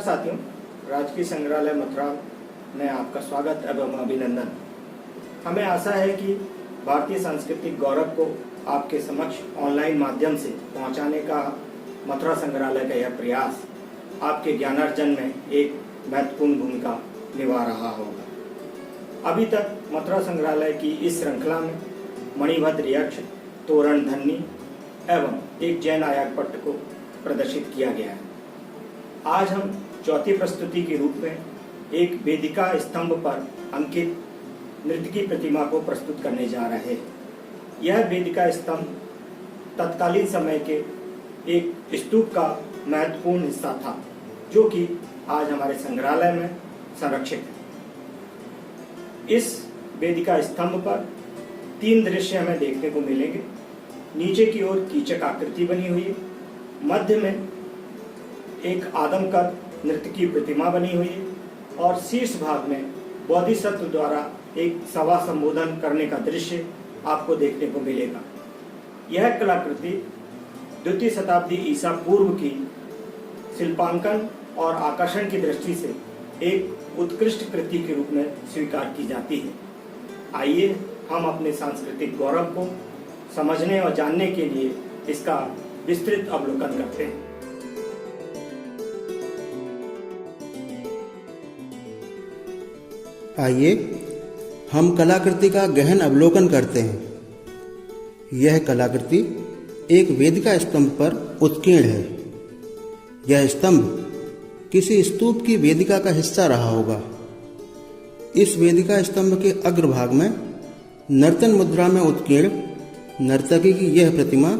साथियों, राजकीय संग्रहालय मथुरा में आपका स्वागत एवं अभिनंदन। हमें आशा है कि भारतीय सांस्कृतिक गौरव को आपके समक्ष ऑनलाइन माध्यम से पहुंचाने का मथुरा संग्रहालय का यह प्रयास आपके ज्ञानार्जन में एक महत्वपूर्ण भूमिका निभा रहा होगा। अभी तक मथुरा संग्रहालय की इस श्रृंखला में मणिभद्र यक्ष, तोरण धन्नी एवं एक जैन आयाकपट्ट को प्रदर्शित किया गया है। आज हम चौथी प्रस्तुति के रूप में एक वेदिका स्तंभ पर अंकित नृत्य की प्रतिमा को प्रस्तुत करने जा रहे हैं। यह वेदिका स्तंभ तत्कालीन समय के एक स्तूप का महत्वपूर्ण हिस्सा था, जो कि आज हमारे संग्रहालय में संरक्षित है। इस वेदिका स्तंभ पर 3 दृश्य हमें देखने को मिलेंगे। नीचे की ओर कीचक आकृति बनी हुई है, मध्य में एक आदमकद नृत्य की प्रतिमा बनी हुई है और शीर्ष भाग में बोधिसत्व द्वारा एक सभा संबोधन करने का दृश्य आपको देखने को मिलेगा। यह कलाकृति 2वीं शताब्दी ईसा पूर्व की शिल्पांकन और आकर्षण की दृष्टि से एक उत्कृष्ट कृति के रूप में स्वीकार की जाती है। आइए हम अपने सांस्कृतिक गौरव को समझने और जानने के लिए इसका विस्तृत अवलोकन करते हैं। आइए हम कलाकृति का गहन अवलोकन करते हैं। यह कलाकृति एक वेदिका स्तंभ पर उत्कीर्ण है। यह स्तंभ किसी स्तूप की वेदिका का हिस्सा रहा होगा। इस वेदिका स्तंभ के अग्रभाग में नर्तन मुद्रा में उत्कीर्ण नर्तकी की यह प्रतिमा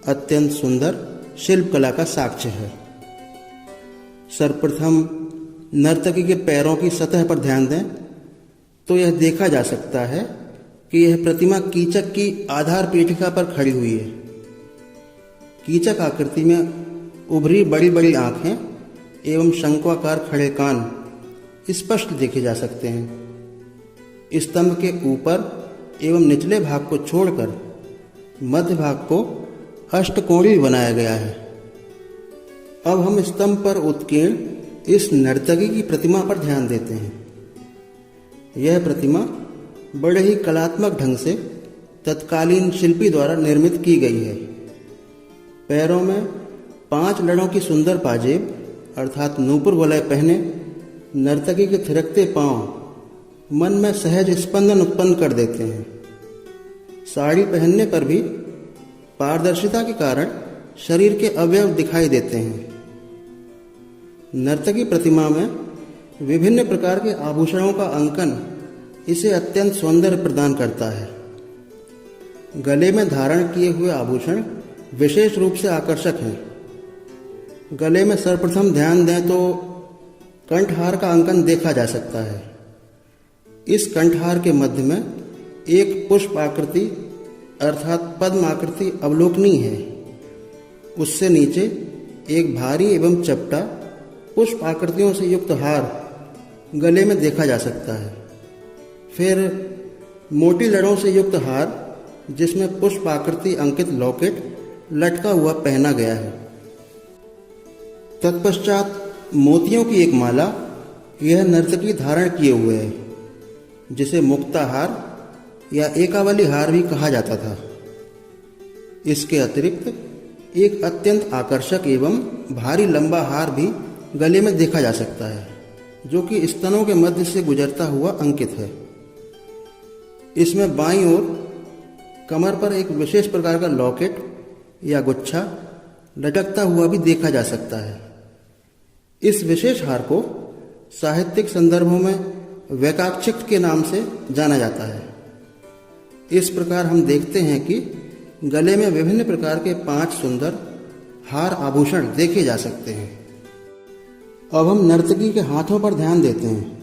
अत्यंत सुंदर शिल्प कला का साक्ष्य है। सर्वप्रथम नर्तकी के पैरों की सतह पर ध्यान दें तो यह देखा जा सकता है कि यह प्रतिमा कीचक की आधार पीठिका पर खड़ी हुई है। कीचक आकृति में उभरी बड़ी बड़ी आंखें एवं शंक्वाकार खड़े कान स्पष्ट देखे जा सकते हैं। स्तंभ के ऊपर एवं निचले भाग को छोड़कर मध्य भाग को अष्टकोणीय बनाया गया है। अब हम स्तंभ पर उत्कीर्ण इस नर्तकी की प्रतिमा पर ध्यान देते हैं। यह प्रतिमा बड़े ही कलात्मक ढंग से तत्कालीन शिल्पी द्वारा निर्मित की गई है। पैरों में 5 लड़ों की सुंदर पाजेब अर्थात नूपुर वलय पहने नर्तकी के थिरकते पांव मन में सहज स्पंदन उत्पन्न कर देते हैं। साड़ी पहनने पर भी पारदर्शिता के कारण शरीर के अवयव दिखाई देते हैं। नर्तकी प्रतिमा में विभिन्न प्रकार के आभूषणों का अंकन इसे अत्यंत सौंदर्य प्रदान करता है। गले में धारण किए हुए आभूषण विशेष रूप से आकर्षक हैं। गले में सर्वप्रथम ध्यान दें तो कंठहार का अंकन देखा जा सकता है। इस कंठहार के मध्य में एक पुष्प आकृति अर्थात पद्म आकृति अवलोकनीय है। उससे नीचे एक भारी एवं चपटा पुष्प आकृतियों से युक्त हार गले में देखा जा सकता है। फिर मोटी लड़ों से युक्त हार जिसमें पुष्प आकृति अंकित लॉकेट लटका हुआ पहना गया है। तत्पश्चात मोतियों की एक माला यह नर्तकी धारण किए हुए है, जिसे मुक्ताहार या एकावली हार भी कहा जाता था। इसके अतिरिक्त एक अत्यंत आकर्षक एवं भारी लंबा हार भी गले में देखा जा सकता है, जो कि स्तनों के मध्य से गुजरता हुआ अंकित है। इसमें बाईं ओर कमर पर एक विशेष प्रकार का लॉकेट या गुच्छा लटकता हुआ भी देखा जा सकता है। इस विशेष हार को साहित्यिक संदर्भों में वैकाक्षिक के नाम से जाना जाता है। इस प्रकार हम देखते हैं कि गले में विभिन्न प्रकार के 5 सुंदर हार आभूषण देखे जा सकते हैं। अब हम नर्तकी के हाथों पर ध्यान देते हैं।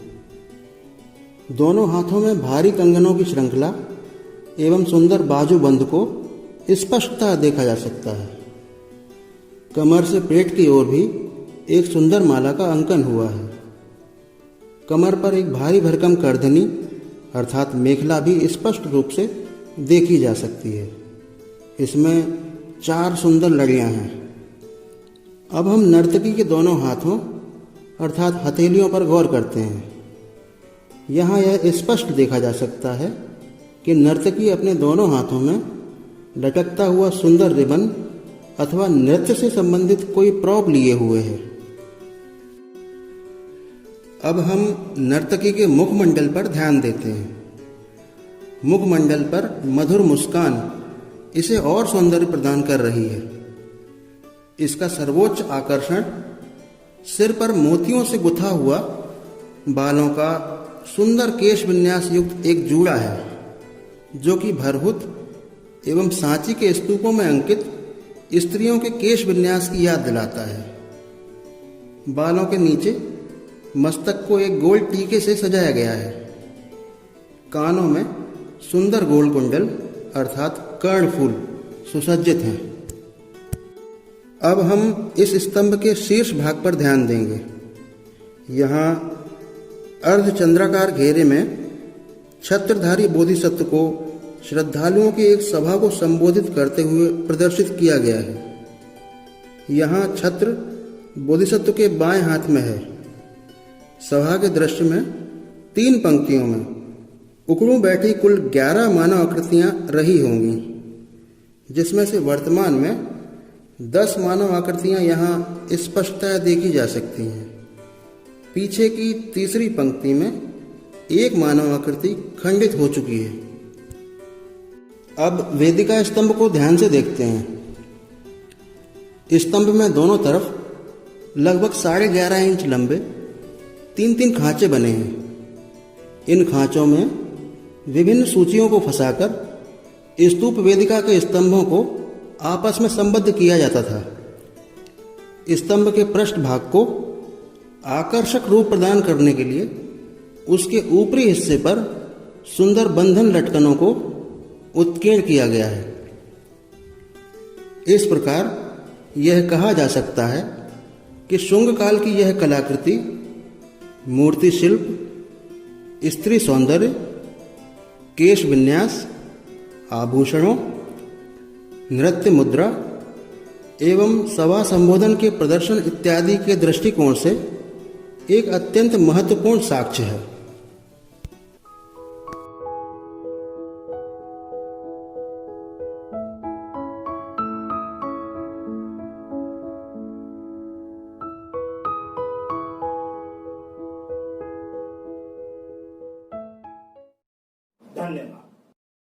दोनों हाथों में भारी कंगनों की श्रृंखला एवं सुंदर बाजूबंद को स्पष्टता देखा जा सकता है। कमर से पेट की ओर भी एक सुंदर माला का अंकन हुआ है। कमर पर एक भारी भरकम करधनी अर्थात मेखला भी स्पष्ट रूप से देखी जा सकती है। इसमें 4 सुंदर लड़ियां हैं। अब हम नर्तकी के दोनों हाथों अर्थात हथेलियों पर गौर करते हैं। यहाँ यह स्पष्ट देखा जा सकता है कि नर्तकी अपने दोनों हाथों में लटकता हुआ सुंदर रिबन अथवा नृत्य से संबंधित कोई प्रॉप लिए हुए है। अब हम नर्तकी के मुखमंडल पर ध्यान देते हैं। मुखमंडल पर मधुर मुस्कान इसे और सौंदर्य प्रदान कर रही है। इसका सर्वोच्च आकर्षण सिर पर मोतियों से गुथा हुआ बालों का सुंदर केश विन्यास युक्त एक जूड़ा है, जो कि भरहुत एवं सांची के स्तूपों में अंकित स्त्रियों के केश विन्यास की याद दिलाता है। बालों के नीचे मस्तक को एक गोल टीके से सजाया गया है। कानों में सुंदर गोल कुंडल अर्थात कर्णफूल सुसज्जित हैं। अब हम इस स्तंभ के शीर्ष भाग पर ध्यान देंगे। यहाँ अर्धचंद्राकार घेरे में छत्रधारी बोधिसत्व को श्रद्धालुओं की एक सभा को संबोधित करते हुए प्रदर्शित किया गया है। यहाँ छत्र बोधिसत्व के बाएं हाथ में है। सभा के दृश्य में 3 पंक्तियों में उकड़ू बैठी कुल 11 मानव आकृतियां रही होंगी, जिसमें से वर्तमान में 10 मानव आकृतियां यहाँ स्पष्टतः देखी जा सकती हैं। पीछे की तीसरी पंक्ति में एक मानव आकृति खंडित हो चुकी है। अब वेदिका स्तंभ को ध्यान से देखते हैं। स्तंभ में दोनों तरफ लगभग 11.5 इंच लंबे 3-3 खांचे बने हैं। इन खांचों में विभिन्न सूचियों को फंसाकर स्तूप वेदिका के स्तंभों को आपस में संबद्ध किया जाता था। स्तंभ के पृष्ठ भाग को आकर्षक रूप प्रदान करने के लिए उसके ऊपरी हिस्से पर सुंदर बंधन लटकनों को उत्कीर्ण किया गया है। इस प्रकार यह कहा जा सकता है कि शुंग काल की यह कलाकृति मूर्ति शिल्प, स्त्री सौंदर्य, केश विन्यास, आभूषणों, नृत्य मुद्रा एवं सभा संबोधन के प्रदर्शन इत्यादि के दृष्टिकोण से एक अत्यंत महत्वपूर्ण साक्ष्य है। धन्यवाद।